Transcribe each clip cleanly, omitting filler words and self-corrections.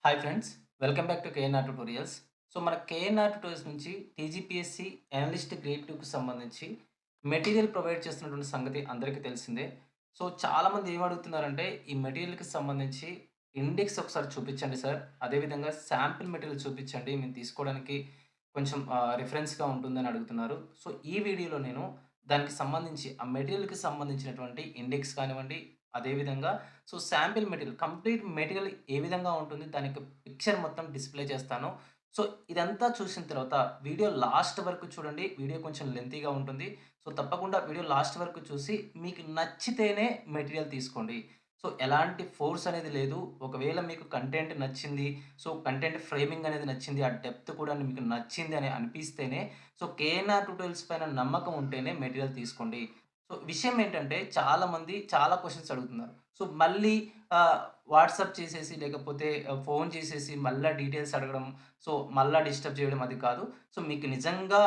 Hi friends, welcome back to KNR tutorials. So మన KNR tutorials నుంచి TGPSC analyst grade 2కి సంబంధించి material provide చేస్తున్నటువంటి సంగతి అందరికీ తెలిసిందే. సో చాలామంది ఏం అడుగుతున్నారంటే ఈ మెటీరియల్‌కి సంబంధించి ఇండెక్స్ ఒకసారి చూపించండి సార్. అదేవిధంగా శాంపిల్ మెటీరియల్ చూపించండి. మేము తీసుకోవడానికి కొంచెం రిఫరెన్స్‌గా ఉంటుందని అడుగుతున్నారు. సో ఈ వీడియోలో నేను దానికి సంబంధించి ఆ మెటీరియల్‌కి సంబంధించినటువంటి ఇండెక్స్ కానివ్వండి, అదేవిధంగా so sample material, complete material ఏ విధంగా ఉంటుంది, దానికి పిక్చర్ మొత్తం డిస్‌ప్లే చేస్తాను. సో ఇదంతా చూసిన తర్వాత వీడియో లాస్ట్ వరకు చూడండి. వీడియో కొంచెం లెంతీగా ఉంటుంది. సో తప్పకుండా వీడియో లాస్ట్ వరకు చూసి మీకు నచ్చితేనే మెటీరియల్ తీసుకోండి. సో ఎలాంటి ఫోర్స్ అనేది లేదు. ఒకవేళ మీకు కంటెంట్ నచ్చింది, సో కంటెంట్ ఫ్రేమింగ్ అనేది నచ్చింది, ఆ డెప్త్ కూడా మీకు నచ్చింది అని అనిపిస్తేనే, సో కేఎన్ఆర్ ట్యుటోరియల్స్ పైన నమ్మకం ఉంటేనే మెటీరియల్ తీసుకోండి. సో విషయం ఏంటంటే చాలామంది చాలా క్వెషన్స్ అడుగుతున్నారు. సో మళ్ళీ వాట్సాప్ చేసేసి లేకపోతే ఫోన్ చేసేసి మళ్ళా డీటెయిల్స్ అడగడం, సో మళ్ళా డిస్టర్బ్ చేయడం అది కాదు. సో మీకు నిజంగా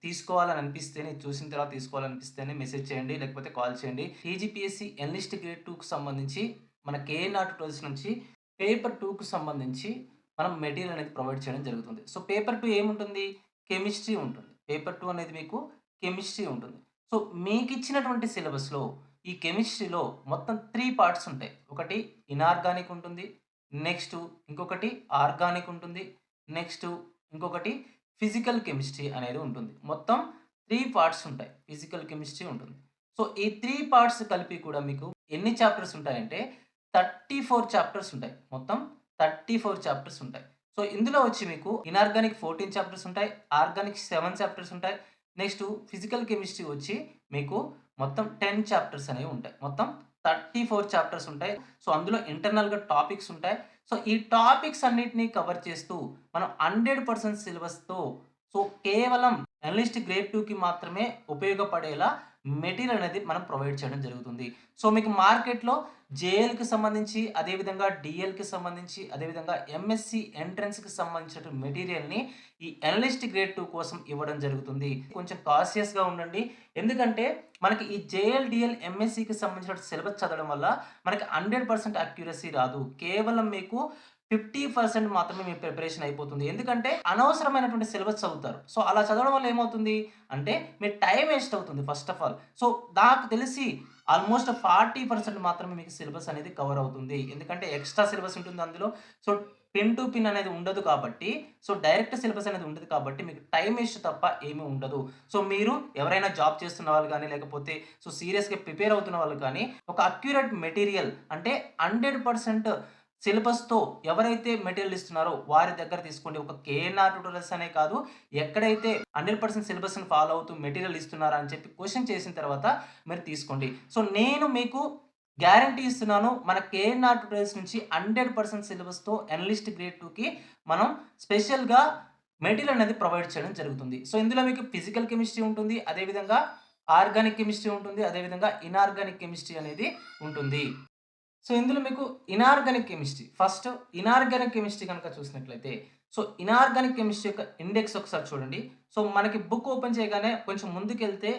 తీసుకోవాలని అనిపిస్తేనే, చూసిన తర్వాత తీసుకోవాలనిపిస్తేనే మెసేజ్ చేయండి. లేకపోతే కాల్ చేయండి. టీజీపీఎస్సీ ఎన్‌లిస్ట్ గ్రేడ్ 2కి సంబంధించి మన కేఎన్ఆర్ ట్యుటోరియల్స్ నుంచి పేపర్ 2కి సంబంధించి మనం మెటీరియల్ అనేది ప్రొవైడ్ చేయడం జరుగుతుంది. సో పేపర్ 2 ఏముంటుంది? కెమిస్ట్రీ ఉంటుంది. పేపర్ 2 అనేది మీకు కెమిస్ట్రీ ఉంటుంది. సో మీకిచ్చినటువంటి సిలబస్‌లో ఈ కెమిస్ట్రీలో మొత్తం 3 పార్ట్స్ ఉంటాయి. ఒకటి ఇనార్గానిక్ ఉంటుంది. నెక్స్టు ఇంకొకటి ఆర్గానిక్ ఉంటుంది. నెక్స్టు ఇంకొకటి ఫిజికల్ కెమిస్ట్రీ అనేది ఉంటుంది. మొత్తం 3 పార్ట్స్ ఉంటాయి. ఫిజికల్ కెమిస్ట్రీ ఉంటుంది. సో ఈ 3 పార్ట్స్ కలిపి కూడా మీకు ఎన్ని చాప్టర్స్ ఉంటాయంటే 34 చాప్టర్స్ ఉంటాయి. మొత్తం 34 చాప్టర్స్ ఉంటాయి. సో ఇందులో వచ్చి మీకు ఇనార్గానిక్ 14 చాప్టర్స్ ఉంటాయి. ఆర్గానిక్ 7 చాప్టర్స్ ఉంటాయి. నెక్స్ట్ ఫిజికల్ కెమిస్ట్రీ వచ్చి మీకు మొత్తం 10 చాప్టర్స్ అనేవి ఉంటాయి. మొత్తం 34 చాప్టర్స్ ఉంటాయి. సో, అందులో ఇంటర్నల్‌గా టాపిక్స్ ఉంటాయి. సో, ఈ టాపిక్స్ అన్నిటిని కవర్ చేస్తూ మనం 100% సిలబస్‌తో సో, కేవలం అనలిస్ట్ గ్రేడ్ 2కి మాత్రమే ఉపయోగపడేలా మెటీరియల్ అనేది మనం ప్రొవైడ్ చేయడం జరుగుతుంది. సో, మీకు మార్కెట్‌లో జేఎల్‌కి సంబంధించి, అదేవిధంగా డీఎల్‌కి సంబంధించి, అదేవిధంగా ఎంఎస్‌సి ఎంట్రన్స్‌కి సంబంధించిన మెటీరియల్‌ని ఈ అనలిస్ట్ గ్రేడ్ 2 కోసం ఇవ్వడం జరుగుతుంది. కొంచెం కాషియస్‌గా ఉండండి. ఎందుకంటే మనకి ఈ జేఎల్, డీఎల్, ఎంఎస్‌సికి సంబంధించిన సిలబస్ చదవడం వల్ల మనకి 100% అక్యురసీ రాదు. కేవలం మీకు 50% మాత్రమే మీ ప్రిపరేషన్ అయిపోతుంది. ఎందుకంటే అనవసరమైనటువంటి సిలబస్ చదువుతారు. సో, అలా చదవడం వల్ల ఏమవుతుంది అంటే మీ టైమ్ వేస్ట్ అవుతుంది ఫస్ట్ ఆఫ్ ఆల్. సో, నాకు తెలిసి ఆల్‌మోస్ట్ 40% మాత్రమే మీకు సిలబస్ అనేది కవర్ అవుతుంది. ఎందుకంటే ఎక్స్‌ట్రా సిలబస్ ఉంటుంది అందులో. సో, పిన్ టు పిన్ అనేది ఉండదు కాబట్టి, సో, డైరెక్ట్ సిలబస్ అనేది ఉండదు కాబట్టి మీకు టైమ్ వేస్ట్ తప్ప ఏమీ ఉండదు. సో, మీరు ఎవరైనా జాబ్ చేస్తున్న వాళ్ళు గాని, లేకపోతే సో, సీరియస్‌గా ప్రిపేర్ అవుతున్న వాళ్ళు కానీ, ఒక అక్యురేట్ మెటీరియల్ అంటే 100% సిలబస్‌తో ఎవరైతే మెటీరియల్ ఇస్తున్నారో వారి దగ్గర తీసుకోండి. ఒక కేఎన్ఆర్ ట్యుటోరియల్స్ అనే కాదు, ఎక్కడైతే 100% సిలబస్‌ని ఫాలో అవుతూ మెటీరియల్ ఇస్తున్నారా అని చెప్పి క్వెషన్ చేసిన తర్వాత మీరు తీసుకోండి. సో, నేను మీకు గ్యారంటీ ఇస్తున్నాను. మన కేఎన్ఆర్ ట్యుటోరియల్స్ నుంచి 100% సిలబస్‌తో అనలిస్ట్ గ్రేడ్ 2కి మనం స్పెషల్‌గా మెటీరియల్ అనేది ప్రొవైడ్ చేయడం జరుగుతుంది. సో, ఇందులో మీకు ఫిజికల్ కెమిస్ట్రీ ఉంటుంది. అదేవిధంగా ఆర్గానిక్ కెమిస్ట్రీ ఉంటుంది. అదేవిధంగా ఇనార్గానిక్ కెమిస్ట్రీ అనేది ఉంటుంది. సో, ఇందులో మీకు inorganic chemistry. First inorganic chemistry గనక చూసినట్లయితే, సో, ఇనార్గానిక్ కెమిస్ట్రీ యొక్క ఇండెక్స్ ఒకసారి చూడండి. సో, మనకి బుక్ ఓపెన్ చేయగానే కొంచెం ముందుకెళ్తే,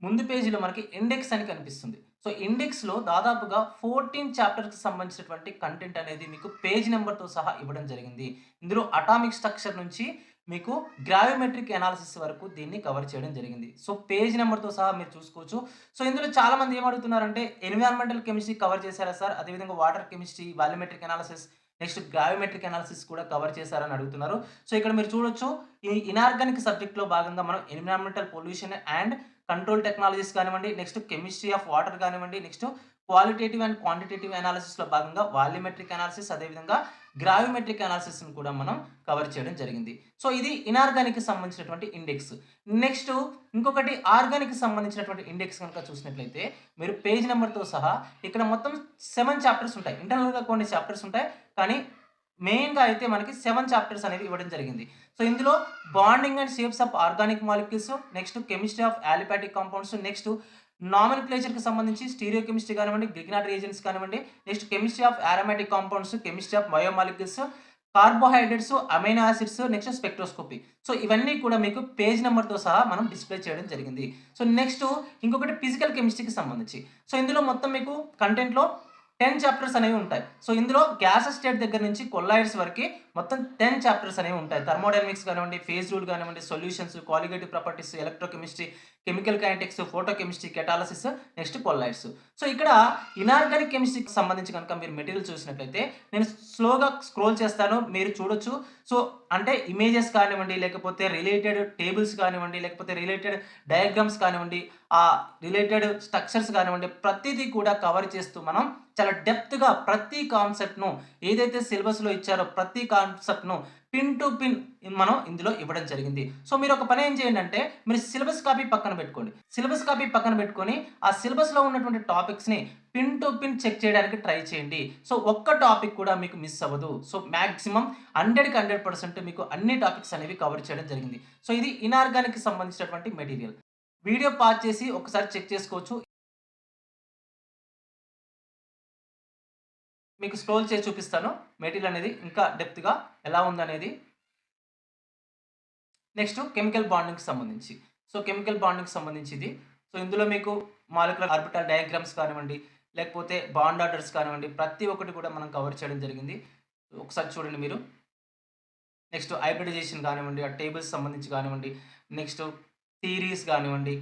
ముందు పేజీలో మనకి ఇండెక్స్ అని కనిపిస్తుంది. సో, ఇండెక్స్‌లో దాదాపుగా 14 చాప్టర్స్‌కి సంబంధించినటువంటి కంటెంట్ అనేది మీకు పేజ్ నంబర్‌తో సహా ఇవ్వడం జరిగింది. ఇందులో అటామిక్ స్ట్రక్చర్ నుంచి మీకు గ్రావిమెట్రిక్ అనాలిసిస్ వరకు దీన్ని కవర్ చేయడం జరిగింది. సో, పేజ్ నంబర్‌తో సహా మీరు చూసుకోవచ్చు. సో, ఇందులో చాలామంది ఏమడుగుతున్నారంటే, ఎన్విరాన్మెంటల్ కెమిస్ట్రీ కవర్ చేశారా సార్? అదేవిధంగా water chemistry, volumetric analysis, next gravimetric analysis కూడా కవర్ చేశారని అడుగుతున్నారు. సో, ఇక్కడ మీరు చూడొచ్చు ఈ ఇనార్గానిక్ సబ్జెక్ట్‌లో భాగంగా మనం environmental pollution and control technologies కానివ్వండి, నెక్స్ట్ కెమిస్ట్రీ ఆఫ్ వాటర్ కానివ్వండి, నెక్స్ట్ క్వాలిటేటివ్ అండ్ క్వాంటిటేటివ్ అనాలిసిస్‌లో భాగంగా వాల్యూమెట్రిక్ అనాలిసిస్, అదేవిధంగా గ్రావిమెట్రిక్ అనాలిసిస్‌ని కూడా మనం కవర్ చేయడం జరిగింది. సో, ఇది ఇనార్గానిక్‌కి సంబంధించినటువంటి ఇండెక్స్. నెక్స్ట్ ఇంకొకటి ఆర్గానిక్‌కి సంబంధించినటువంటి ఇండెక్స్ గనుక చూసినట్లయితే, మీరు పేజ్ నంబర్‌తో సహా ఇక్కడ మొత్తం 7 చాప్టర్స్ ఉంటాయి. ఇంటర్నల్‌గా కొన్ని చాప్టర్స్ ఉంటాయి. కానీ మెయిన్‌గా అయితే మనకి 7 చాప్టర్స్ అనేవి ఇవ్వడం జరిగింది. సో, ఇందులో bonding and shapes of organic molecules, next chemistry of aliphatic compounds, next నామెన్‌క్లేచర్‌కి సంబంధించి స్టీరియో కెమిస్ట్రీ కానివ్వండి, గ్రిగ్నాట్ రియేజెంట్స్ కానివ్వండి, next chemistry of aromatic compounds, chemistry of biomolecules, carbohydrates, amino acids, next spectroscopy. So, ఇవన్నీ కూడా మీకు page నంబర్‌తో సహా మనం డిస్‌ప్లే చేయడం జరిగింది. సో, నెక్స్ట్ ఇంకొకటి ఫిజికల్ కెమిస్ట్రీకి సంబంధించి. సో, ఇందులో మొత్తం మీకు కంటెంట్‌లో 10 చాప్టర్స్ అనేవి ఉంటాయి. సో, ఇందులో గ్యాసెస్ స్టేట్ దగ్గర నుంచి కొల్లాయిడ్స్ వరకి మొత్తం 10 చాప్టర్స్ అనేవి ఉంటాయి. థర్మోడైనమిక్స్ కానివ్వండి, ఫేజ్ రూల్ కానివ్వండి, solutions, colligative properties, electrochemistry, chemical kinetics, photochemistry, catalysis, next colloids. So, ఇక్కడ ఇనార్గానిక్ కెమిస్ట్రీకి సంబంధించి కనుక మీరు మెటీరియల్ చూసినట్లయితే నేను స్లోగా స్క్రోల్ చేస్తాను. మీరు చూడొచ్చు. సో, అంటే ఇమేజెస్ కానివ్వండి, లేకపోతే రిలేటెడ్ టేబుల్స్ కానివ్వండి, లేకపోతే రిలేటెడ్ డయాగ్రామ్స్ కానివ్వండి, రిలేటెడ్ స్ట్రక్చర్స్ కానివ్వండి, ప్రతీదీ కూడా కవర్ చేస్తూ మనం చాలా డెప్త్‌గా ప్రతి కాన్సెప్ట్‌ను ఏదైతే సిలబస్‌లో ఇచ్చారో ప్రతి కాన్సెప్ట్‌ను పిన్ టు పిన్ మనం ఇందులో ఇవ్వడం జరిగింది. సో, మీరు ఒక పని ఏం చేయండంటే మీరు సిలబస్ కాపీ పక్కన పెట్టుకోండి. సిలబస్ కాపీ పక్కన పెట్టుకొని ఆ సిలబస్‌లో ఉన్నటువంటి టాపిక్స్‌ని పిన్ టు పిన్ చెక్ చేయడానికి ట్రై చేయండి. సో, ఒక్క టాపిక్ కూడా మీకు మిస్ అవ్వదు. సో, మాక్సిమం 100కి 100% మీకు అన్ని టాపిక్స్ అనేవి కవర్ చేయడం జరిగింది. సో, ఇది ఇనార్గానిక్‌కి సంబంధించినటువంటి మెటీరియల్. వీడియో పాజ్ చేసి ఒకసారి చెక్ చేసుకోవచ్చు. మీకు స్క్రోల్ చేసి చూపిస్తాను. మెటీరియల్ అనేది ఇంకా డెప్త్‌గా ఎలా ఉందనేది. నెక్స్ట్ కెమికల్ బాండింగ్‌కి సంబంధించి. సో, కెమికల్ బాండింగ్‌కి సంబంధించి ఇది. సో, ఇందులో మీకు మాలిక్యులర్ ఆర్బిటాల్ డయాగ్రామ్స్ కానివ్వండి, లేకపోతే బాండ్ ఆర్డర్స్ కానివ్వండి, ప్రతి ఒక్కటి కూడా మనం కవర్ చేయడం జరిగింది. ఒకసారి చూడండి మీరు. నెక్స్ట్ హైబ్రిడైజేషన్ కానివ్వండి, ఆ టేబుల్స్ సంబంధించి కానివ్వండి, నెక్స్ట్ థియరీస్ కానివ్వండి.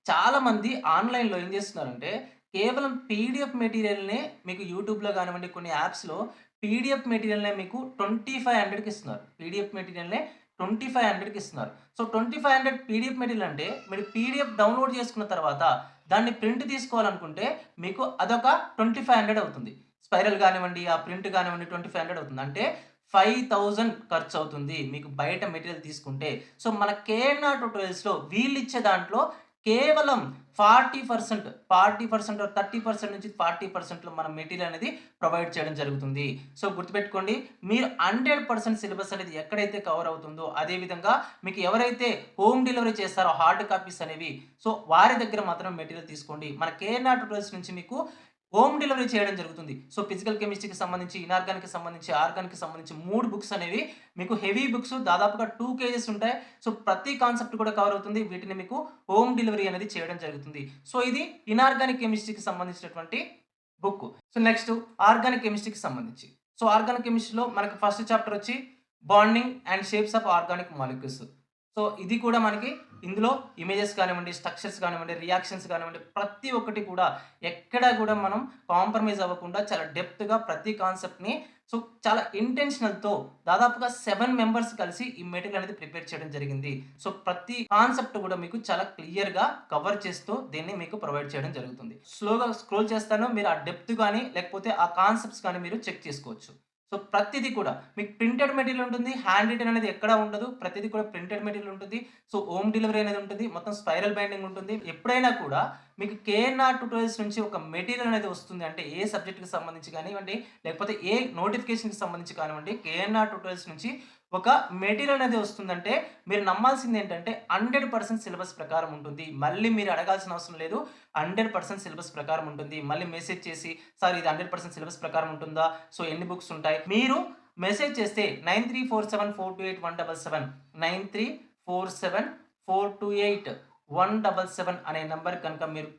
చాలామంది ఆన్‌లైన్‌లో ఏం జేస్తున్నారంటే, కేవలం పీడీఎఫ్ మెటీరియల్‌నే మీకు యూట్యూబ్‌లో గానివ్వండి, కొన్ని యాప్స్‌లో పీడీఎఫ్ మెటీరియల్‌నే మీకు 2500కి ఇస్తున్నారు. పీడీఎఫ్ మెటీరియల్‌నే 2500కి ఇస్తున్నారు. సో, 2500 పీడీఎఫ్ మెటీరియల్ అంటే, మీరు పీడీఎఫ్ డౌన్‌లోడ్ చేసుకున్న తర్వాత, దాన్ని ప్రింట్ తీసుకోవాలనుకుంటే, మీకు అదొక 2500 అవుతుంది. స్పైరల్ గానివ్వండి, ఆ ప్రింట్ గానివ్వండి 2500 అవుతుంది. అంటే 5000 ఖర్చవుతుంది. మీకు బయట మెటీరియల్ తీసుకుంటే. సో, మన కేఎన్ఆర్ ట్యుటోరియల్స్‌లో వీళ్ళిచ్చే దాంట్లో కేవలం 40%, 40% ఆర్ 30% నుంచి 40%లో మన మెటీరియల్ అనేది ప్రొవైడ్ చేయడం జరుగుతుంది. సో, గుర్తుపెట్టుకోండి. మీరు 100% సిలబస్ అనేది ఎక్కడైతే కవర్ అవుతుందో, అదే విధంగా మీకు ఎవరైతే హోమ్ డెలివరీ చేస్తారో హార్డ్ కాపీస్ అనేవి, సో, వారి దగ్గర మాత్రం మెటీరియల్ తీసుకోండి. మన కేఎన్ఆర్ ట్యుటోరియల్స్ నుంచి మీకు హోమ్ డెలివరీ చేయడం జరుగుతుంది. సో, ఫిజికల్ కెమిస్ట్రీకి సంబంధించి, ఇనార్గానిక్‌కి సంబంధించి, ఆర్గానిక్‌కి సంబంధించి 3 బుక్స్ అనేవి మీకు హెవీ బుక్స్ దాదాపుగా 2 కేజెస్ ఉంటాయి. సో, ప్రతి కాన్సెప్ట్ కూడా కవర్ అవుతుంది. వీటిని మీకు హోమ్ డెలివరీ అనేది చేయడం జరుగుతుంది. సో, ఇది ఇనార్గానిక్ కెమిస్ట్రీకి సంబంధించినటువంటి బుక్. సో, నెక్స్ట్ ఆర్గానిక్ కెమిస్ట్రీకి సంబంధించి. సో, ఆర్గానిక్ కెమిస్ట్రీలో మనకి ఫస్ట్ చాప్టర్ వచ్చి bonding and shapes of organic molecules. So, ఇది కూడా మనకి ఇందులో ఇమేజెస్ కానివ్వండి, స్ట్రక్చర్స్ కానివ్వండి, రియాక్షన్స్ కానివ్వండి, ప్రతి ఒక్కటి కూడా ఎక్కడ కూడా మనం కాంప్రమైజ్ అవ్వకుండా చాలా డెప్త్‌గా ప్రతి కాన్సెప్ట్‌ని సో, చాలా ఇంటెన్షనల్‌తో దాదాపుగా 7 మెంబర్స్ కలిసి ఈ మెటీరియల్ అనేది ప్రిపేర్ చేయడం జరిగింది. సో, ప్రతి కాన్సెప్ట్ కూడా మీకు చాలా క్లియర్‌గా కవర్ చేస్తూ దీన్ని మీకు ప్రొవైడ్ చేయడం జరుగుతుంది. స్లోగా స్క్రోల్ చేస్తాను. మీరు ఆ డెప్త్ గాని, లేకపోతే ఆ కాన్సెప్ట్స్ గాని మీరు చెక్ చేసుకోవచ్చు. సో, ప్రతిది కూడా మీకు ప్రింటెడ్ మెటీరియల్ ఉంటుంది. హ్యాండ్ రిటెన్ అనేది ఎక్కడా ఉండదు. ప్రతిది కూడా ప్రింటెడ్ మెటీరియల్ ఉంటుంది. సో, హోమ్ డెలివరీ అనేది ఉంటుంది. మొత్తం స్పైరల్ బైండింగ్ ఉంటుంది. ఎప్పుడైనా కూడా మీకు కేఎన్ఆర్ ట్యుటోరియల్స్ నుంచి ఒక మెటీరియల్ అనేది వస్తుంది అంటే ఏ సబ్జెక్ట్‌కి సంబంధించి కానివ్వండి, లేకపోతే ఏ నోటిఫికేషన్‌కి సంబంధించి కానివ్వండి, కేఎన్ఆర్ ట్యుటోరియల్స్ నుంచి ఒక మెటీరియల్ అనేది వస్తుందంటే మీరు నమ్మాల్సిందేంటంటే 100% సిలబస్ ప్రకారం ఉంటుంది. మళ్ళీ మీరు అడగాల్సిన అవసరం లేదు. 100% సిలబస్ ప్రకారం ఉంటుంది. మళ్ళీ మెసేజ్ చేసి సార్ ఇది 100% సిలబస్ ప్రకారం ఉంటుందా? సో, ఎన్ని బుక్స్ ఉంటాయి? మీరు మెసేజ్ చేస్తే 9347428177 9347428177 అనే నంబర్‌కి గనుక మీరు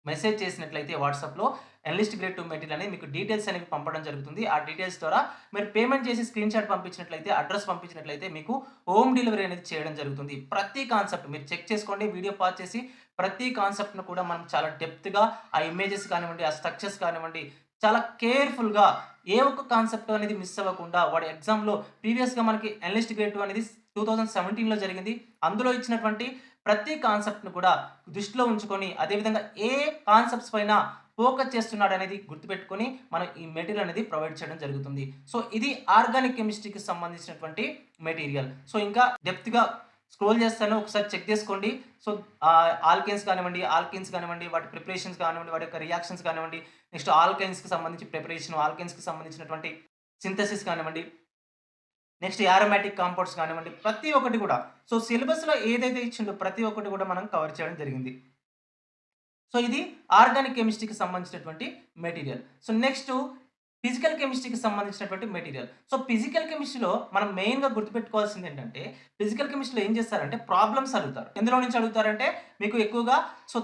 మెసేజ్ చేసినట్లయితే వాట్సాప్‌లో ఎనలిస్ట్ గ్రేడ్ 2 మెటీరియల్ అనేది మీకు డీటెయిల్స్ అనేవి పంపడం జరుగుతుంది. ఆ డీటెయిల్స్ ద్వారా మీరు పేమెంట్ చేసి స్క్రీన్‌షాట్ పంపించినట్లయితే, అడ్రెస్ పంపించినట్లయితే మీకు హోమ్ డెలివరీ అనేది చేయడం జరుగుతుంది. ప్రతి కాన్సెప్ట్ మీరు చెక్ చేసుకోండి. వీడియో పాజ్ చేసి ప్రతి కాన్సెప్ట్‌ను కూడా మనం చాలా డెప్త్‌గా ఆ ఇమేజెస్ కానివ్వండి, ఆ స్ట్రక్చర్స్ కానివ్వండి, చాలా కేర్‌ఫుల్‌గా ఏ ఒక్క కాన్సెప్ట్ అనేది మిస్ అవ్వకుండా వాడి ఎగ్జామ్‌లో ప్రీవియస్‌గా మనకి అనలిస్ట్ గ్రేడ్ 2 అనేది 2017లో జరిగింది. అందులో ఇచ్చినటువంటి ప్రతి కాన్సెప్ట్‌ని కూడా దృష్టిలో ఉంచుకొని, అదే విధంగా ఏ కాన్సెప్ట్స్ పైన ఫోకస్ చేస్తున్నాడనేది గుర్తుపెట్టుకొని, మనం ఈ మెటీరియల్ అనేది ప్రొవైడ్ చేయడం జరుగుతుంది. సో, ఇది ఆర్గానిక్ కెమిస్ట్రీకి సంబంధించినటువంటి మెటీరియల్. సో, ఇంకా డెప్త్‌గా స్క్రోల్ చేస్తాను. ఒకసారి చెక్ చేసుకోండి. సో, ఆల్కేన్స్ కానివ్వండి, వాటి ప్రిపరేషన్స్ కానివ్వండి, వాటి యొక్క రియాక్షన్స్ కానివ్వండి, నెక్స్ట్ ఆల్కైన్స్‌కి సంబంధించి ప్రిపరేషన్, ఆల్కైన్స్‌కి సంబంధించినటువంటి సింథసిస్ కానివ్వండి, నెక్స్ట్ యారోమాటిక్ కాంపౌండ్స్ కానివ్వండి, ప్రతి ఒక్కటి కూడా. సో, సిలబస్‌లో ఏదైతే ఇచ్చిండో ప్రతి ఒక్కటి కూడా మనం కవర్ చేయడం జరిగింది. సో, ఇది ఆర్గానిక్ కెమిస్ట్రీకి సంబంధించినటువంటి మెటీరియల్. సో, నెక్స్ట్ ఫిజికల్ కెమిస్ట్రీకి సంబంధించినటువంటి మెటీరియల్. సో, ఫిజికల్ కెమిస్ట్రీలో మనం మెయిన్‌గా గుర్తుపెట్టుకోవాల్సింది ఏంటంటే, ఫిజికల్ కెమిస్ట్రీలో ఏం చేస్తారంటే ప్రాబ్లమ్స్ అడుగుతారు. ఎందులో నుంచి అడుగుతారంటే మీకు ఎక్కువగా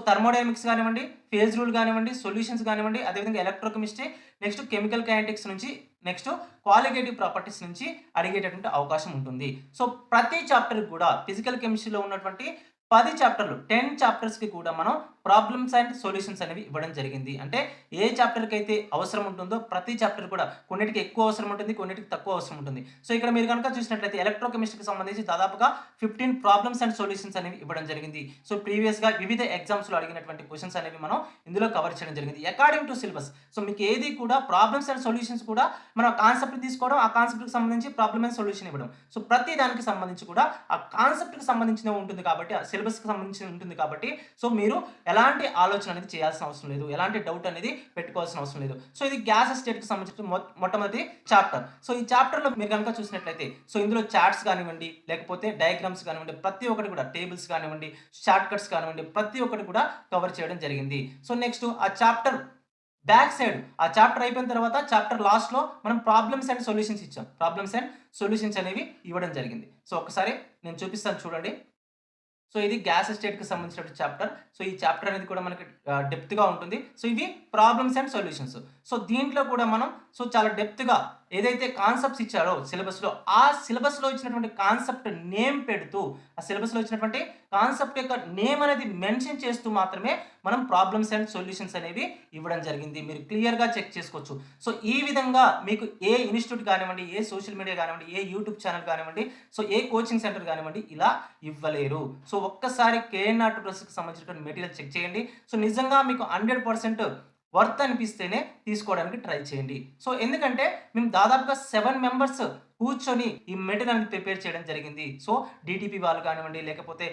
థర్మోడైనమిక్స్ గానివ్వండి, ఫేజ్ రూల్ గానివ్వండి, సొల్యూషన్స్ గానివ్వండి, అదేవిధంగా ఎలక్ట్రోకెమిస్ట్రీ, నెక్స్ట్ కెమికల్ కైనెటిక్స్ నుంచి, నెక్స్ట్ క్వాలిటేటివ్ ప్రాపర్టీస్ నుంచి అడిగేటటువంటి అవకాశం ఉంటుంది. సో, ప్రతి చాప్టర్‌కి కూడా ఫిజికల్ కెమిస్ట్రీలో ఉన్నటువంటి 10 చాప్టర్లు 10 చాప్టర్స్‌కి కూడా మనం ప్రాబ్లమ్స్ అండ్ సొల్యూషన్స్ అనేవి ఇవ్వడం జరిగింది. అంటే ఏ చాప్టర్‌కైతే అవసరం ఉంటుందో ప్రతి చాప్టర్ కూడా కొన్నిటికి ఎక్కువ అవసరం ఉంటుంది. కొన్నిటికి తక్కువ అవసరం ఉంటుంది. సో, ఇక్కడ మీరు గనుక చూసినట్లయితే ఎలక్ట్రోకెమిస్ట్రీకి సంబంధించి దాదాపుగా 15 ప్రాబ్లమ్స్ అండ్ సొల్యూషన్స్ అనేవి ఇవ్వడం జరిగింది. సో, ప్రీవియస్‌గా వివిధ ఎగ్జామ్స్‌లో అడిగినటువంటి క్వెషన్స్ అనేవి మనం ఇందులో కవర్ చేయడం జరిగింది. According to syllabus. సో, మీకు ఏది కూడా ప్రాబ్లమ్స్ అండ్ సొల్యూషన్స్ కూడా మనం కాన్సెప్ట్ తీసుకోవడం, ఆ కాన్సెప్ట్‌కి సంబంధించి ప్రాబ్లమ్ అండ్ సొల్యూషన్ ఇవ్వడం. సో, ప్రతి దానికి సంబంధించి కూడా ఆ కాన్సెప్ట్‌కి సంబంధించినవి ఉంటుంది కాబట్టి, ఆ సిలబస్‌కి సంబంధించి ఉంటుంది కాబట్టి, సో, మీరు ఎలాంటి ఆలోచన అనేది చేయాల్సిన అవసరం లేదు. ఎలాంటి డౌట్ అనేది పెట్టుకోవాల్సిన అవసరం లేదు. సో, ఇది గ్యాస్ స్టేట్‌కి సంబంధించిన మొట్టమొదటి చాప్టర్. సో, ఈ చాప్టర్‌లో మీరు గనుక చూసినట్లయితే సో, ఇందులో చార్ట్స్ కానివ్వండి, లేకపోతే డయాగ్రామ్స్ కానివ్వండి, ప్రతి ఒక్కటి కూడా టేబుల్స్ కానివ్వండి, షార్ట్ కట్స్ కానివ్వండి, ప్రతి ఒక్కటి కూడా కవర్ చేయడం జరిగింది. సో, నెక్స్ట్ ఆ చాప్టర్ బ్యాక్ సైడ్ ఆ చాప్టర్ అయిపోయిన తర్వాత చాప్టర్ లాస్ట్‌లో మనం ప్రాబ్లమ్స్ అండ్ సొల్యూషన్స్ ఇచ్చాం. ప్రాబ్లమ్స్ అండ్ సొల్యూషన్స్ అనేవి ఇవ్వడం జరిగింది. సో, ఒక్కసారి నేను చూపిస్తాను చూడండి. సో, ఇది గ్యాస్ ఎస్టేట్‌కి సంబంధించినటువంటి చాప్టర్. సో, ఈ చాప్టర్ అనేది కూడా మనకి డెప్త్‌గా ఉంటుంది. సో, ఇవి ప్రాబ్లమ్స్ అండ్ సొల్యూషన్స్. సో, దీంట్లో కూడా మనం చాలా డెప్త్‌గా ఏదైతే కాన్సెప్ట్స్ ఇచ్చాడో సిలబస్‌లో, ఆ సిలబస్‌లో ఇచ్చినటువంటి కాన్సెప్ట్ నేమ్ పెడుతూ, ఆ సిలబస్‌లో ఇచ్చినటువంటి కాన్సెప్ట్ యొక్క నేమ్ అనేది మెన్షన్ చేస్తూ మాత్రమే మనం ప్రాబ్లమ్స్ అండ్ సొల్యూషన్స్ అనేవి ఇవ్వడం జరిగింది. మీరు క్లియర్‌గా చెక్ చేసుకోవచ్చు. సో, ఈ విధంగా మీకు ఏ ఇన్‌స్టిట్యూట్ కానివ్వండి, ఏ సోషల్ మీడియా కానివ్వండి, ఏ యూట్యూబ్ ఛానల్ కానివ్వండి, సో, ఏ కోచింగ్ సెంటర్ కానివ్వండి ఇలా ఇవ్వలేరు. సో, ఒక్కసారి కేఎన్ఆర్ ప్లస్‌కి సంబంధించినటువంటి మెటీరియల్ చెక్ చేయండి. సో, నిజంగా మీకు 100% వర్త్ అనిపిస్తేనే తీసుకోవడానికి ట్రై చేయండి. సో, ఎందుకంటే మేము దాదాపుగా 7 మెంబర్స్ కూర్చొని ఈ మెటీరియల్ అనేది ప్రిపేర్ చేయడం జరిగింది. సో, డీటీపీ వాళ్ళు కానివ్వండి, లేకపోతే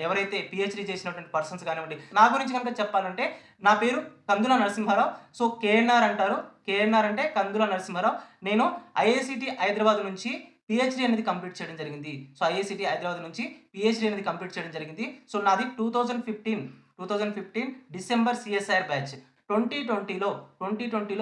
ఎవరైతే పీహెచ్‌డీ చేసినటువంటి పర్సన్స్ కానివ్వండి, నా గురించి గనుక చెప్పాలంటే నా పేరు కందుల నరసింహారావు. సో, కేఎన్ఆర్ అంటారు. కేఎన్ఆర్ అంటే కందుల నరసింహారావు. నేను ఐఐసీటీ హైదరాబాద్ నుంచి పీహెచ్‌డీ అనేది కంప్లీట్ చేయడం జరిగింది. సో, ఐఐసీటీ హైదరాబాద్ నుంచి పీహెచ్‌డీ అనేది కంప్లీట్ చేయడం జరిగింది. సో, నాది 2015 డిసెంబర్ సీఎస్ఐఆర్ బ్యాచ్. 2020లో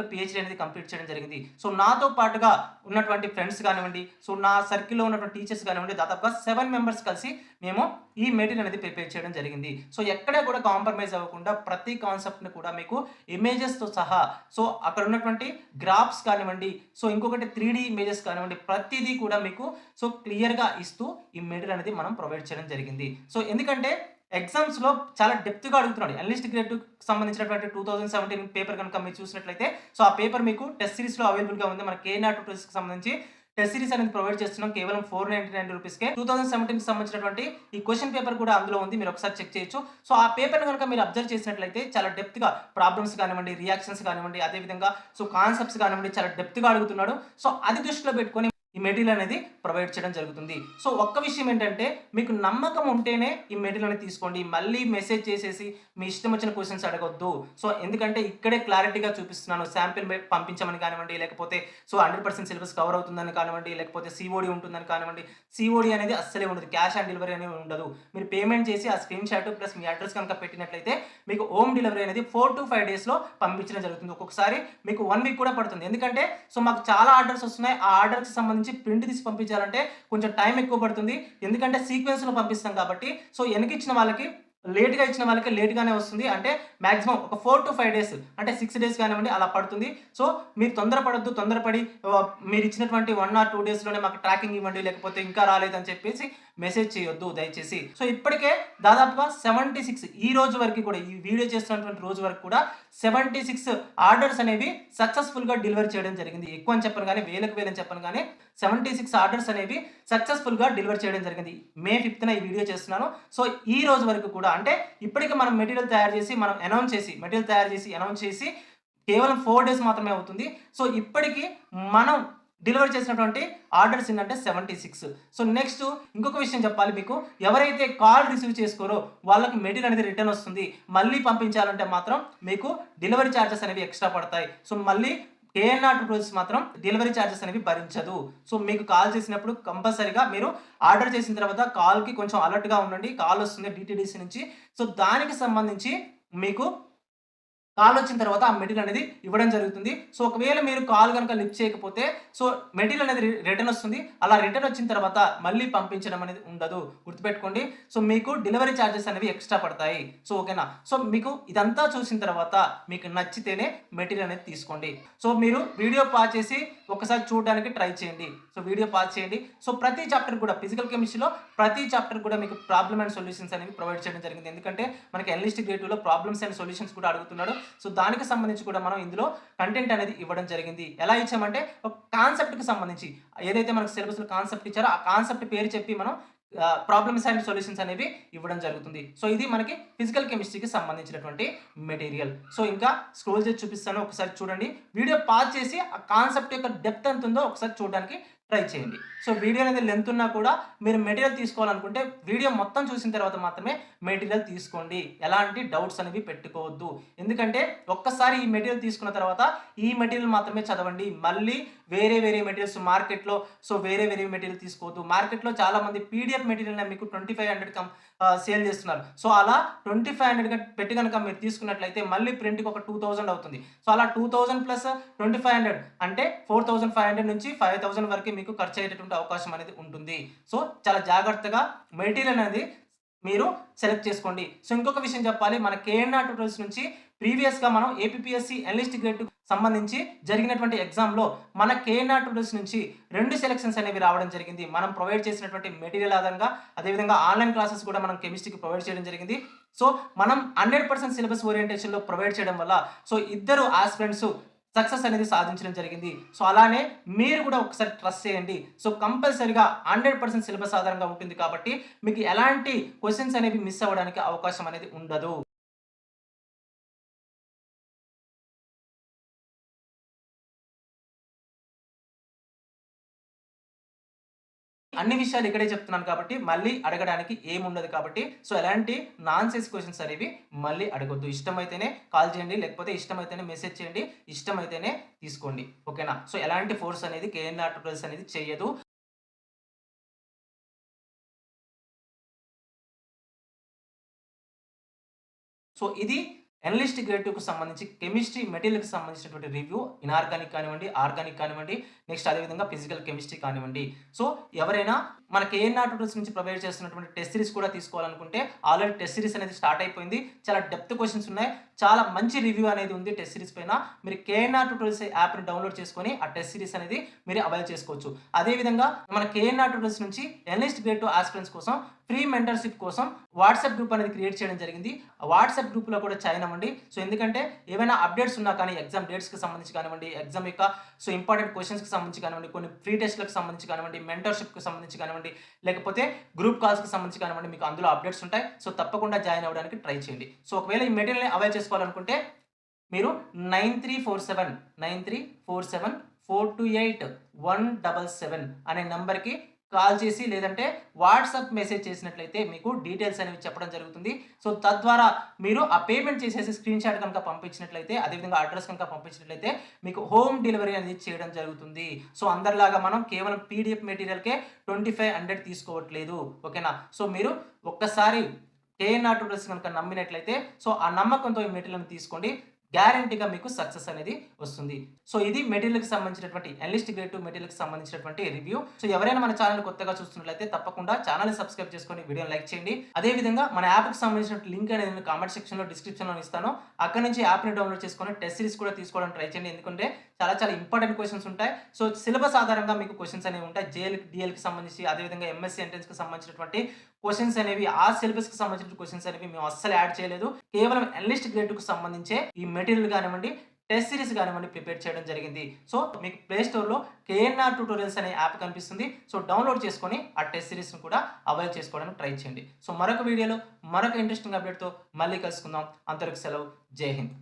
పీహెచ్‌డీ అనేది కంప్లీట్ చేయడం జరిగింది. సో, నాతో పాటుగా ఉన్నటువంటి ఫ్రెండ్స్ కానివ్వండి, సో, నా సర్కిల్‌లో ఉన్నటువంటి టీచర్స్ కానివ్వండి, దాదాపుగా 7 మెంబర్స్ కలిసి మేము ఈ మెటీరియల్ అనేది ప్రిపేర్ చేయడం జరిగింది. సో, ఎక్కడ కూడా కాంప్రమైజ్ అవ్వకుండా ప్రతి కాన్సెప్ట్‌ని కూడా మీకు ఇమేజెస్‌తో సహా, సో, అక్కడ ఉన్నటువంటి గ్రాఫ్స్ కానివ్వండి, సో, ఇంకొకటి 3D ఇమేజెస్ కానివ్వండి, ప్రతిదీ కూడా మీకు క్లియర్‌గా ఇస్తూ ఈ మెటీరియల్ అనేది మనం ప్రొవైడ్ చేయడం జరిగింది. సో, ఎందుకంటే ఎగ్జామ్స్‌లో చాలా డెప్త్‌గా అడుగుతున్నాడు. అనలిస్ట్ గ్రేడ్ 2కి సంబంధించినటువంటి 2017 పేపర్ గనుక మీరు చూసినట్లయితే, సో, ఆ పేపర్ మీకు టెస్ట్ సిరీస్‌లో అవైలబుల్‌గా ఉంది. మన కేఎన్ఆర్ ట్యూటర్స్‌కి సంబంధించి టెస్ట్ సిరీస్ అనేది ప్రొవైడ్ చేస్తున్నాం. కేవలం ₹499కే 2017కి సంబంధించినటువంటి ఈ క్వెషన్ పేపర్ కూడా అందులో ఉంది. మీరు ఒకసారి చెక్ చేయొచ్చు. సో, ఆ పేపర్‌ని గనుక మీరు అబ్జర్వ్ చేసినట్లయితే చాలా డెప్త్‌గా ప్రాబ్లమ్స్ కానివ్వండి, రియాక్షన్స్ కానివ్వండి, అదే విధంగా కాన్సెప్ట్స్ కానివ్వండి చాలా డెప్త్‌గా అడుగుతున్నాడు. సో, అది దృష్టిలో పెట్టుకొని ఈ మెటీరియల్ అనేది ప్రొవైడ్ చేయడం జరుగుతుంది. సో, ఒక్క విషయం ఏంటంటే మీకు నమ్మకం ఉంటేనే ఈ మెటీరియల్ అనేది తీసుకోండి. మళ్ళీ మెసేజ్ చేసేసి మీ ఇష్టం వచ్చిన క్వెషన్స్ అడగొద్దు. సో, ఎందుకంటే ఇక్కడే క్లారిటీగా చూపిస్తున్నాను. శాంపిల్ పంపించమని కానివ్వండి, లేకపోతే 100% సిలబస్ కవర్ అవుతుందని కానివ్వండి, లేకపోతే సీఓడీ ఉంటుందని కానివ్వండి. సీఓడీ అనేది అస్సలే ఉండదు. క్యాష్ ఆన్ డెలివరీ అనేది ఉండదు. మీరు పేమెంట్ చేసి ఆ స్క్రీన్ షాట్ ప్లస్ మీ అడ్రస్ కనుక పెట్టినట్లయితే మీకు హోమ్ డెలివరీ అనేది 4-5 డేస్‌లో పంపించడం జరుగుతుంది. ఒక్కొక్కసారి మీకు 1 వీక్ కూడా పడుతుంది. ఎందుకంటే మాకు చాలా ఆర్డర్స్ వస్తున్నాయి. ఆ ఆర్డర్‌కి సంబంధించి ప్రింట్ తీసి పంపించాలంటే కొంచెం టైం ఎక్కువ పడుతుంది. ఎందుకంటే సీక్వెన్స్‌లో పంపిస్తాం కాబట్టి. వెనకిచ్చిన వాళ్ళకి లేట్‌గా ఇచ్చిన వాళ్ళకి లేట్‌గానే వస్తుంది. అంటే మాక్సిమం ఒక 4-5 డేస్ అంటే 6 డేస్ కానివ్వండి అలా పడుతుంది. సో, మీరు తొందరపడొద్దు. తొందరపడి మీరిచ్చినటువంటి 1 ఆర్ 2 డేస్‌లోనే మాకు ట్రాకింగ్ ఇవ్వండి. లేకపోతే ఇంకా రాలేదని చెప్పేసి మెసేజ్ చేయొద్దు దయచేసి. సో, ఇప్పటికే దాదాపుగా 76 ఈ రోజు వరకు కూడా ఈ వీడియో చేస్తున్నటువంటి రోజు వరకు కూడా 76 ఆర్డర్స్ అనేవి సక్సెస్‌ఫుల్‌గా డెలివరీ చేయడం జరిగింది. ఎక్కువ అని చెప్పను గానీ, వేలకు వేలని చెప్పను గానీ 76 ఆర్డర్స్ అనేవి సక్సెస్‌ఫుల్‌గా డెలివరీ చేయడం జరిగింది. మే 5న ఈ వీడియో చేస్తున్నాను. సో, ఈ రోజు వరకు కూడా అంటే ఇప్పటికే మనం మెటీరియల్ తయారు చేసి అనౌన్స్ చేసి కేవలం 4 డేస్ మాత్రమే అవుతుంది. సో, ఇప్పటికి మనం డెలివరీ చేసినటువంటి ఆర్డర్స్ ఏంటంటే 76. సో, నెక్స్ట్ ఇంకొక విషయం చెప్పాలి మీకు. ఎవరైతే కాల్ రిసీవ్ చేసుకోరో వాళ్ళకి మెటీరియల్ అనేది రిటర్న్ వస్తుంది. మళ్ళీ పంపించాలంటే మాత్రం మీకు డెలివరీ చార్జెస్ అనేవి ఎక్స్‌ట్రా పడతాయి. సో, మళ్ళీ కేఎన్ఆర్ ట్యూటోరియల్స్ మాత్రం డెలివరీ చార్జెస్ అనేవి భరించదు. సో, మీకు కాల్ చేసినప్పుడు కంపల్సరీగా మీరు ఆర్డర్ చేసిన తర్వాత కాల్‌కి కొంచెం అలర్ట్‌గా ఉండండి. కాల్ వస్తుంది డీటీడీసీ నుంచి. సో, దానికి సంబంధించి మీకు కాల్ వచ్చిన తర్వాత ఆ మెటీరియల్ అనేది ఇవ్వడం జరుగుతుంది. సో, ఒకవేళ మీరు కాల్ గనుక లిఫ్ట్ చేయకపోతే సో, మెటీరియల్ అనేది రిటర్న్ వస్తుంది. అలా రిటర్న్ వచ్చిన తర్వాత మళ్ళీ పంపించడం అనేది ఉండదు. గుర్తుపెట్టుకోండి. సో, మీకు డెలివరీ చార్జెస్ అనేవి ఎక్స్‌ట్రా పడతాయి. సో, ఓకేనా. సో, మీకు ఇదంతా చూసిన తర్వాత మీకు నచ్చితేనే మెటీరియల్ అనేది తీసుకోండి. సో, మీరు వీడియో పాజ్ చేసి ఒకసారి చూడడానికి ట్రై చేయండి. సో, వీడియో పాజ్ చేయండి. సో, ప్రతి చాప్టర్ కూడా ఫిజికల్ కెమిస్ట్రీలో ప్రతి చాప్టర్ కూడా మీకు ప్రాబ్లమ్ అండ్ సొల్యూషన్స్ అనేవి ప్రొవైడ్ చేయడం జరిగింది. ఎందుకంటే మనకి ఎనలిస్ట్ గ్రేడ్ 2లో ప్రాబ్లమ్స్ అండ్ సొల్యూషన్స్ కూడా అడుగుతున్నాడు. సో, దానికి సంబంధించి కూడా మనం ఇందులో కంటెంట్ అనేది ఇవ్వడం జరిగింది. ఎలా ఇచ్చామంటే ఒక కాన్సెప్ట్‌కి సంబంధించి ఏదైతే మనకు సిలబస్‌లో కాన్సెప్ట్ ఇచ్చారో ఆ కాన్సెప్ట్ పేరు చెప్పి మనం ప్రాబ్లమ్స్ అండ్ సొల్యూషన్స్ అనేవి ఇవ్వడం జరుగుతుంది. సో, ఇది మనకి ఫిజికల్ కెమిస్ట్రీకి సంబంధించినటువంటి మెటీరియల్. సో, ఇంకా స్క్రోల్ చేసి చూపిస్తాను. ఒకసారి చూడండి. వీడియో పాజ్ చేసి ఆ కాన్సెప్ట్ యొక్క డెప్త్ ఎంత ఉందో ఒకసారి చూడడానికి ట్రై చేయండి. సో, వీడియో అనేది లెంత్ ఉన్నా కూడా మీరు మెటీరియల్ తీసుకోవాలనుకుంటే వీడియో మొత్తం చూసిన తర్వాత మాత్రమే మెటీరియల్ తీసుకోండి. ఎలాంటి డౌట్స్ అనేవి పెట్టుకోవద్దు. ఎందుకంటే ఒక్కసారి ఈ మెటీరియల్ తీసుకున్న తర్వాత ఈ మెటీరియల్ మాత్రమే చదవండి. మళ్ళీ వేరే మెటీరియల్స్ మార్కెట్‌లో వేరే మెటీరియల్ తీసుకోవద్దు. మార్కెట్‌లో చాలామంది పీడీఎఫ్ మెటీరియల్‌ని మీకు 2500 సేల్ చేస్తున్నారు. సో, అలా 2500 పెట్టి గనుక మీరు తీసుకున్నట్లయితే మళ్ళీ ప్రింట్‌కి ఒక 2000 అవుతుంది. సో, అలా 2000 ప్లస్ 2500 అంటే 4500 నుంచి 5000 వరకు మీకు ఖర్చు అయ్యేటటువంటి అవకాశం అనేది ఉంటుంది. సో, చాలా జాగ్రత్తగా మెటీరియల్ అనేది మీరు సెలెక్ట్ చేసుకోండి. సో, ఇంకొక విషయం చెప్పాలి. మన కేఎన్ఆర్ ట్యూటోరియల్స్ నుంచి ప్రీవియస్‌గా మనం ఏపీపీఎస్సీ ఎనలిస్ట్ గ్రేడ్ 2 సంబంధించి జరిగినటువంటి ఎగ్జామ్‌లో మన కేఎన్ఆర్ ట్యూటోరియల్స్ నుంచి 2 సెలక్షన్స్ అనేవి రావడం జరిగింది. మనం ప్రొవైడ్ చేసినటువంటి మెటీరియల్ ఆధారంగా అదేవిధంగా ఆన్‌లైన్ క్లాసెస్ కూడా మనం కెమిస్ట్రీకి ప్రొవైడ్ చేయడం జరిగింది. సో, మనం 100% సిలబస్ ఓరియంటేషన్‌లో ప్రొవైడ్ చేయడం వల్ల ఇద్దరు ఆస్పిరెంట్స్ సక్సెస్ అనేది సాధించడం జరిగింది. సో, అలానే మీరు కూడా ఒకసారి ట్రస్ట్ చేయండి. సో, కంపల్సరీగా 100% సిలబస్ ఆధారంగా ఉంటుంది కాబట్టి మీకు ఎలాంటి క్వెషన్స్ అనేవి మిస్ అవ్వడానికి అవకాశం అనేది ఉండదు. అన్ని విషయాలు ఇక్కడే చెప్తున్నాను కాబట్టి మళ్ళీ అడగడానికి ఏముండదు కాబట్టి ఎలాంటి నాన్‌సెన్స్ క్వెషన్స్ అనేవి మళ్ళీ అడగొద్దు. ఇష్టమైతేనే కాల్ చేయండి. లేకపోతే ఇష్టమైతేనే మెసేజ్ చేయండి. ఇష్టమైతేనే తీసుకోండి. ఓకేనా. సో, ఎలాంటి ఫోర్స్ అనేది కేఎన్ఆర్ ట్యూటోరియల్స్ అనేది చెయ్యదు. సో, ఇది ఎనలిస్ట్ గ్రేడ్ 2కి సంబంధించి కెమిస్ట్రీ మెటీరియల్‌కి సంబంధించినటువంటి రివ్యూ. ఇనార్గానిక్ కానివ్వండి, ఆర్గానిక్ కానివ్వండి, నెక్స్ట్ అదేవిధంగా ఫిజికల్ కెమిస్ట్రీ కానివ్వండి. సో, ఎవరైనా మన కేఎన్ఆర్ ట్యూటోరియల్స్ నుంచి ప్రొవైడ్ చేస్తున్నటువంటి టెస్ట్ సిరీస్ కూడా తీసుకోవాలనుకుంటే ఆల్రెడీ టెస్ట్ సిరీస్ అనేది స్టార్ట్ అయిపోయింది. చాలా డెప్త్ క్వెషన్స్ ఉన్నాయి. చాలా మంచి రివ్యూ అనేది ఉంది టెస్ట్ సిరీస్ పైన. మీరు కేఎన్ఆర్ ట్యూటోరియల్స్ యాప్‌ని డౌన్‌లోడ్ చేసుకొని ఆ టెస్ట్ సిరీస్ అనేది మీరు అవైల్ చేసుకోవచ్చు. అదేవిధంగా మన కేఎన్ఆర్ ట్యూటోరియల్స్ నుంచి ఎనలిస్ట్ గ్రేడ్ 2 ఆస్పిరెంట్స్ కోసం ఫ్రీ మెంటర్‌షిప్ కోసం వాట్సాప్ గ్రూప్ అనేది క్రియేట్ చేయడం జరిగింది. ఆ వాట్సాప్ గ్రూప్‌లో కూడా జాయిన్ అవ్వండి. సో, ఎందుకంటే ఏవైనా అప్డేట్స్ ఉన్నా కానీ ఎగ్జామ్ డేట్స్‌కి సంబంధించి కానివ్వండి, ఎగ్జామ్ యొక్క ఇంపార్టెంట్ క్వెషన్స్‌కి సంబంధించి కానివ్వండి, కొన్ని ఫ్రీ టెస్ట్‌లకు సంబంధించి కానివ్వండి, మెంటర్‌షిప్‌కి సంబంధించి కానివ్వండి, లేకపోతే గ్రూప్ కాల్స్‌కి సంబంధించి కానివ్వండి, మీకు అందులో అప్డేట్స్ ఉంటాయి. సో, తప్పకుండా జాయిన్ అవ్వడానికి ట్రై చేయండి. సో, ఒకవేళ ఈ మెటీరియల్‌ని అవైల్ చేసుకోవాలనుకుంటే మీరు 9347 అనే నంబర్‌కి కాల్ చేసి లేదంటే వాట్సాప్ మెసేజ్ చేసినట్లయితే మీకు డీటెయిల్స్ అనేవి చెప్పడం జరుగుతుంది. సో, తద్వారా మీరు ఆ పేమెంట్ చేసేసి స్క్రీన్‌షాట్ కనుక పంపించినట్లయితే అదేవిధంగా అడ్రెస్ కనుక పంపించినట్లయితే మీకు హోమ్ డెలివరీ అనేది చేయడం జరుగుతుంది. సో, అందరిలాగా మనం కేవలం పీడీఎఫ్ మెటీరియల్‌కే 2500 తీసుకోవట్లేదు. ఓకేనా. సో, మీరు ఒక్కసారి కేఎన్ఆర్ ట్యూటోరియల్స్ గనుక నమ్మినట్లయితే ఆ నమ్మకంతో ఈ మెటీరియల్‌ని తీసుకోండి. గ్యారంటీగా మీకు సక్సెస్ అనేది వస్తుంది. సో, ఇది మెటీరియల్‌కి సంబంధించినటువంటి ఎనలిస్ట్ గ్రేడ్ 2 మెటీరియల్‌కి సంబంధించినటువంటి రివ్యూ. సో, ఎవరైనా మన ఛానెల్‌ని కొత్తగా చూస్తున్నట్లయితే తప్పకుండా ఛానెల్‌ని సబ్స్క్రైబ్ చేసుకొని వీడియోని లైక్ చేయండి. అదే విధంగా మన యాప్‌కి సంబంధించిన లింక్ అనేది నేను కామెంట్ సెక్షన్‌లో, డిస్క్రిప్షన్‌లో ఇస్తాను. అక్కడి నుంచి యాప్‌ని డౌన్‌లోడ్ చేసుకొని టెస్ట్ సిరీస్ కూడా తీసుకోవడానికి ట్రై చేయండి. ఎందుకంటే చాలా ఇంపార్టెంట్ క్వెషన్స్ ఉంటాయి. సో, సిలబస్ ఆధారంగా మీకు క్వెషన్స్ అనేవి ఉంటాయి. డీఎల్‌కి సంబంధించి అదేవిధంగా ఎంఎస్సీ ఎంట్రన్స్‌కి సంబంధించినటువంటి క్వెషన్స్ అనేవి ఆ సిలబస్‌కి సంబంధించిన క్వెషన్స్ అనేవి మేము అస్సలు యాడ్ చేయలేదు. కేవలం ఎనలిస్ట్ గ్రేడ్ 2కి సంబంధించే ఈ మెటీరియల్ కానివ్వండి, టెస్ట్ సిరీస్ కానివ్వండి ప్రిపేర్ చేయడం జరిగింది. సో, మీకు ప్లే స్టోర్‌లో కేఎన్ఆర్ ట్యూటోరియల్స్ అనే యాప్ కనిపిస్తుంది. సో, డౌన్‌లోడ్ చేసుకొని ఆ టెస్ట్ సిరీస్‌ని కూడా అవైల్ చేసుకోవడానికి ట్రై చేయండి. సో, మరొక వీడియోలో మరొక ఇంట్రెస్టింగ్ అప్డేట్‌తో మళ్ళీ కలుసుకుందాం. అంతవరకు సెలవు. జై హింద్.